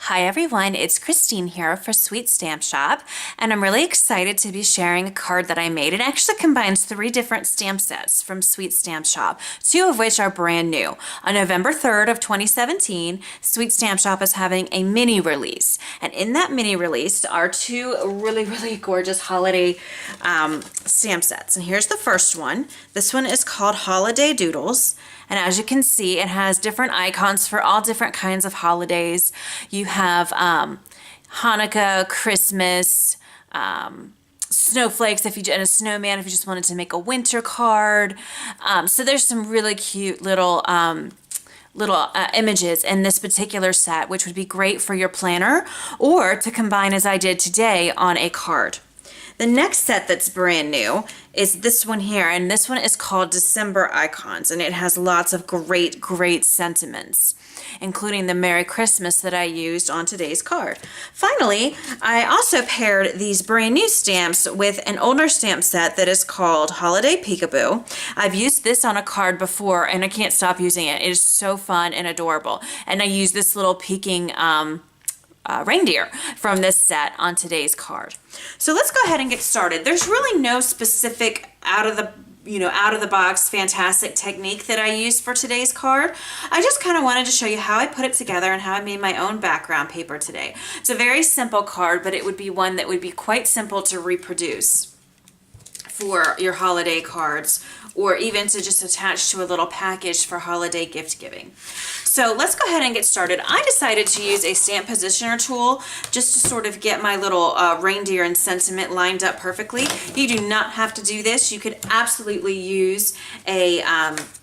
Hi everyone, it's Christine here for Sweet Stamp Shop, and I'm really excited to be sharing a card that I made. It actually combines 3 different stamp sets from Sweet Stamp Shop, 2 of which are brand new. On November 3rd of 2017, Sweet Stamp Shop is having a mini release, and in that mini release are 2 really gorgeous holiday stamp sets. And here's the first one. This one is called Holiday Doodles. And as you can see, it has different icons for all different kinds of holidays. You have Hanukkah, Christmas, snowflakes, and a snowman if you just wanted to make a winter card. So there's some really cute little images in this particular set, which would be great for your planner or to combine as I did today on a card. The next set that's brand new is this one here, and this one is called December Icons, and it has lots of great sentiments, including the Merry Christmas that I used on today's card. Finally, I also paired these brand new stamps with an older stamp set that is called Holiday Peekaboo. I've used this on a card before, and I can't stop using it. It is so fun and adorable, and I use this little peeking reindeer from this set on today's card. So let's go ahead and get started. There's really no specific out of the box fantastic technique that I used for today's card. I just kind of wanted to show you how I put it together and how I made my own background paper today. It's a very simple card, but it would be one that would be quite simple to reproduce for your holiday cards, or even to just attach to a little package for holiday gift giving. So let's go ahead and get started. I decided to use a stamp positioner tool just to sort of get my little reindeer and sentiment lined up perfectly. You do not have to do this. You could absolutely use a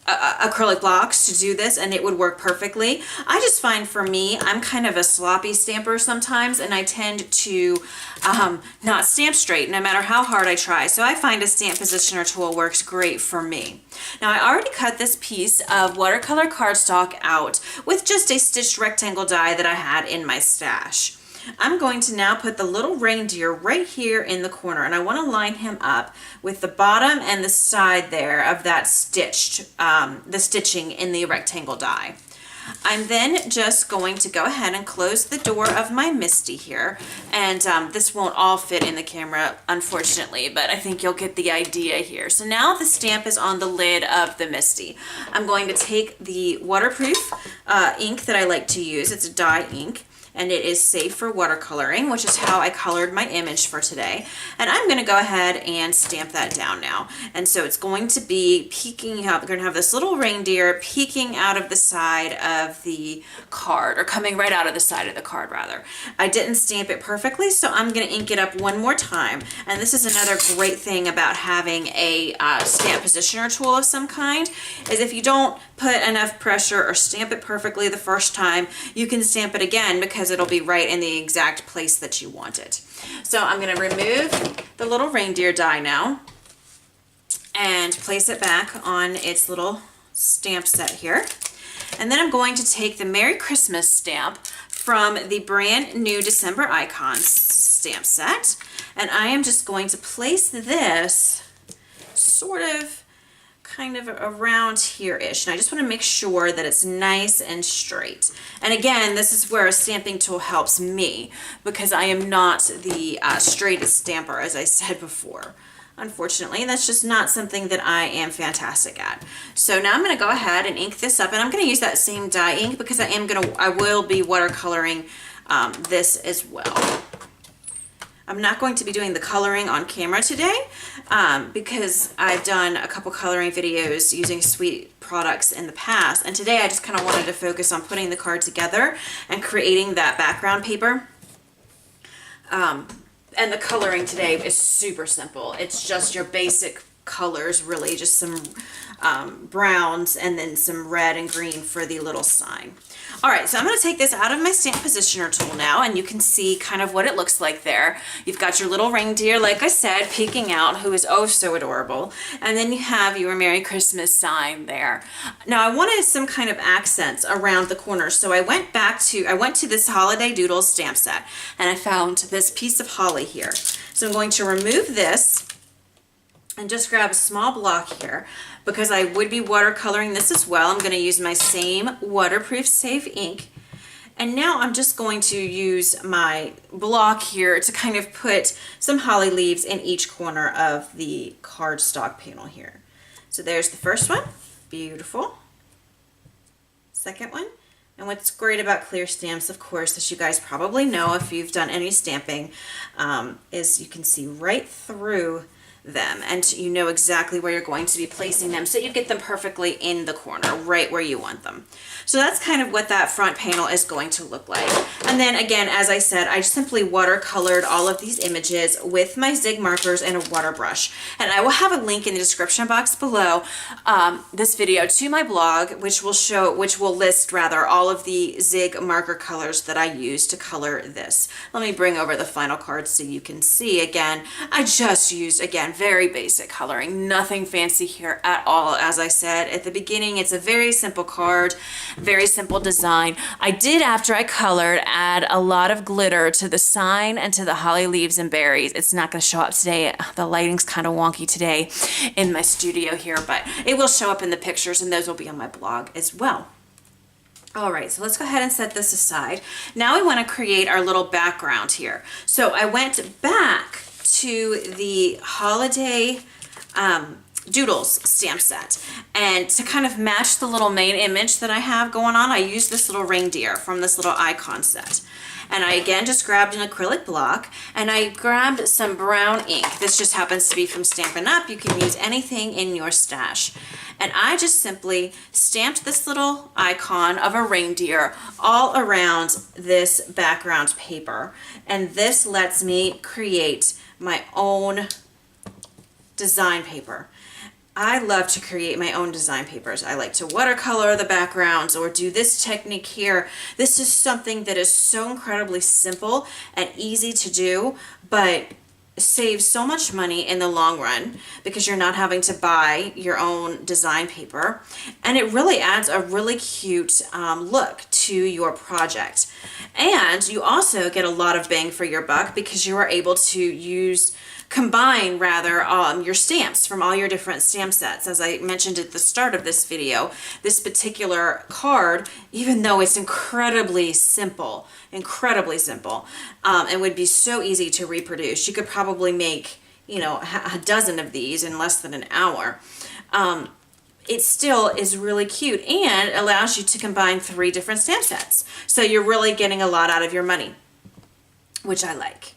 acrylic blocks to do this and it would work perfectly. I just find for me, I'm kind of a sloppy stamper sometimes, and I tend to not stamp straight no matter how hard I try. So I find a stamp positioner tool works great for me. Now I already cut this piece of watercolor cardstock out with just a stitched rectangle die that I had in my stash. I'm going to now put the little reindeer right here in the corner, and I want to line him up with the bottom and the side there of that the stitching in the rectangle die. I'm then just going to go ahead and close the door of my Misty here, and this won't all fit in the camera unfortunately, but I think you'll get the idea here. So now the stamp is on the lid of the Misty. I'm going to take the waterproof ink that I like to use. It's a dye ink, and it is safe for watercoloring, which is how I colored my image for today. And I'm going to go ahead and stamp that down now. And so it's going to be peeking out. We're going to have this little reindeer peeking out of the side of the card, or coming right out of the side of the card rather. I didn't stamp it perfectly, so I'm going to ink it up one more time. And this is another great thing about having a stamp positioner tool of some kind, is if you don't put enough pressure or stamp it perfectly the first time, you can stamp it again because it'll be right in the exact place that you want it. So I'm going to remove the little reindeer die now and place it back on its little stamp set here. And then I'm going to take the Merry Christmas stamp from the brand new December Icons stamp set, and I am just going to place this sort of kind of around here-ish, and I just want to make sure that it's nice and straight. And again, this is where a stamping tool helps me, because I am not the straightest stamper, as I said before. Unfortunately, that's just not something that I am fantastic at. So now I'm going to go ahead and ink this up, and I'm going to use that same dye ink because I will be watercoloring this as well. I'm not going to be doing the coloring on camera today because I've done a couple coloring videos using Sweet products in the past, and today I just kind of wanted to focus on putting the card together and creating that background paper. And the coloring today is super simple. It's just your basic colors, really, just some browns and then some red and green for the little sign. All right, so I'm going to take this out of my stamp positioner tool now, and you can see kind of what it looks like there. You've got your little reindeer, like I said, peeking out, who is oh so adorable, and then you have your Merry Christmas sign there. Now I wanted some kind of accents around the corners, so I went to this Holiday Doodles stamp set, and I found this piece of holly here. So I'm going to remove this and just grab a small block here. Because I would be watercoloring this as well, I'm going to use my same waterproof safe ink, And now I'm just going to use my block here to kind of put some holly leaves in each corner of the cardstock panel here. So there's the first one, beautiful. Second one. And what's great about clear stamps, of course, as you guys probably know if you've done any stamping, is you can see right through them and you know exactly where you're going to be placing them, so you get them perfectly in the corner right where you want them. So that's kind of what that front panel is going to look like. And then again, as I said, I simply watercolored all of these images with my Zig markers and a water brush. And I will have a link in the description box below this video to my blog, which will list rather all of the Zig marker colors that I used to color this. Let me bring over the final card so you can see. Again, I just used, again, very basic coloring, nothing fancy here at all. As I said at the beginning, it's a very simple card, very simple design. I did, after I colored, add a lot of glitter to the sign and to the holly leaves and berries. It's not going to show up today. The lighting's kind of wonky today in my studio here, but it will show up in the pictures and those will be on my blog as well. All right, so let's go ahead and set this aside. Now we want to create our little background here. So I went back to the holiday doodles stamp set, and to kind of match the little main image that I have going on, I used this little reindeer from this little icon set. And I again just grabbed an acrylic block and I grabbed some brown ink. This just happens to be from Stampin' Up. You can use anything in your stash. And I just simply stamped this little icon of a reindeer all around this background paper. And this lets me create my own design paper. I love to create my own design papers. I like to watercolor the backgrounds or do this technique here. This is something that is so incredibly simple and easy to do, but saves so much money in the long run because you're not having to buy your own design paper, and it really adds a really cute look to your project. And you also get a lot of bang for your buck because you are able to combine your stamps from all your different stamp sets. As I mentioned at the start of this video, this particular card, even though it's incredibly simple, and would be so easy to reproduce, you could probably make, a dozen of these in less than an hour. It still is really cute and allows you to combine 3 different stamp sets. So you're really getting a lot out of your money, which I like.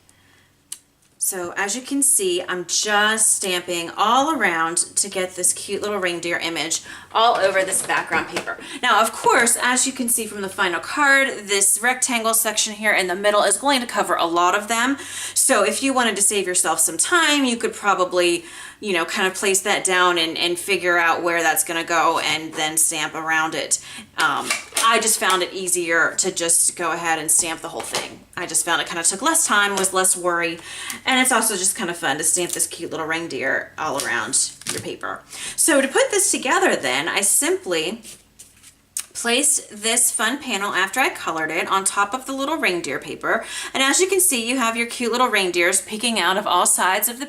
So as you can see, I'm just stamping all around to get this cute little reindeer image all over this background paper. Now, of course, as you can see from the final card, this rectangle section here in the middle is going to cover a lot of them. So if you wanted to save yourself some time, you could probably, kind of place that down and figure out where that's going to go and then stamp around it. I just found it easier to just go ahead and stamp the whole thing. I just found it kind of took less time, was less worry, and it's also just kind of fun to stamp this cute little reindeer all around your paper. So to put this together then, I simply placed this fun panel after I colored it on top of the little reindeer paper, and as you can see, you have your cute little reindeers peeking out of all sides of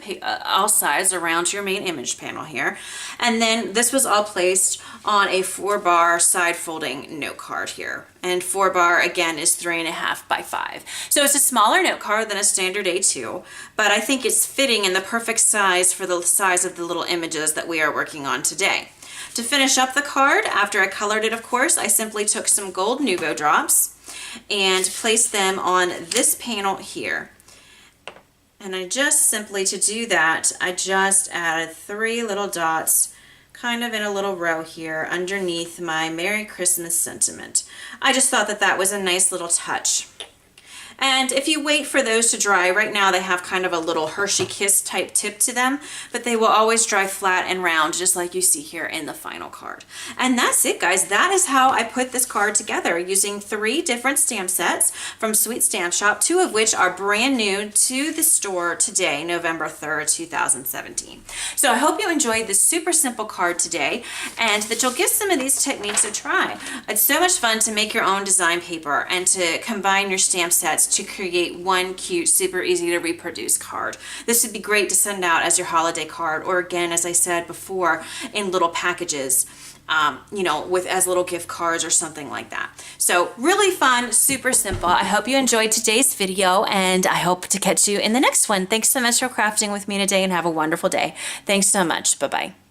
all sides around your main image panel here. And then this was all placed on a 4-bar side folding note card here, and 4-bar again is 3.5 by 5. So it's a smaller note card than a standard A2, but I think it's fitting in the perfect size for the size of the little images that we are working on today. To finish up the card, after I colored it, of course, I simply took some gold Nuvo drops and placed them on this panel here. And I just simply, to do that, I just added 3 little dots kind of in a little row here underneath my Merry Christmas sentiment. I just thought that that was a nice little touch. And if you wait for those to dry, right now they have kind of a little Hershey Kiss type tip to them, but they will always dry flat and round just like you see here in the final card. And that's it, guys. That is how I put this card together using 3 different stamp sets from Sweet Stamp Shop, 2 of which are brand new to the store today, November 3rd, 2017. So I hope you enjoyed this super simple card today and that you'll give some of these techniques a try. It's so much fun to make your own design paper and to combine your stamp sets to create one cute, super easy to reproduce card. This would be great to send out as your holiday card, or again, as I said before, in little packages. you know, with as little gift cards or something like that. So really fun, super simple. I hope you enjoyed today's video, and I hope to catch you in the next one. Thanks so much for crafting with me today, and have a wonderful day. Thanks so much. Bye-bye.